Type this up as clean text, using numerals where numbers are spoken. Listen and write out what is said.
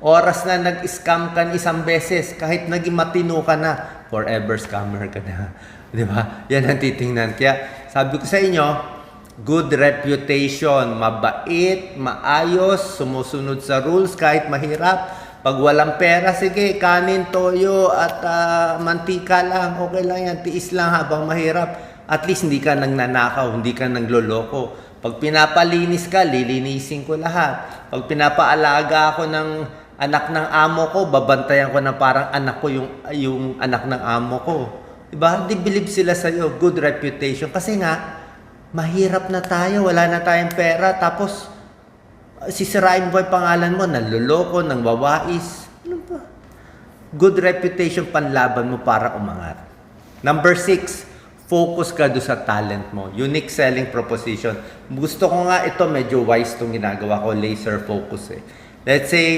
Oras na nag-scam ka isang beses, kahit naging matino ka na, forever scammer ka na. Di ba? Yan ang titingnan. Kaya sabi ko sa inyo, good reputation, mabait, maayos, sumusunod sa rules kahit mahirap. Pag walang pera, sige, kanin, toyo at mantika lang, okay lang yan, tiis lang habang mahirap. At least hindi ka nagnanakaw, hindi ka nangloloko. Pag pinapalinis ka, lilinisin ko lahat. Pag pinapaalaga ako ng anak ng amo ko, babantayan ko na parang anak ko yung anak ng amo ko. Diba? Hindi believe sila sa'yo. Good reputation. Kasi nga, mahirap na tayo, wala na tayong pera, tapos sisirain mo yung pangalan mo, nanloloko, nang wawais. Ano ba? Good reputation panlaban mo para umangat. Number 6, focus ka doon sa talent mo. Unique selling proposition. Gusto ko nga ito, medyo wise itong ginagawa ko, laser focus eh. Let's say,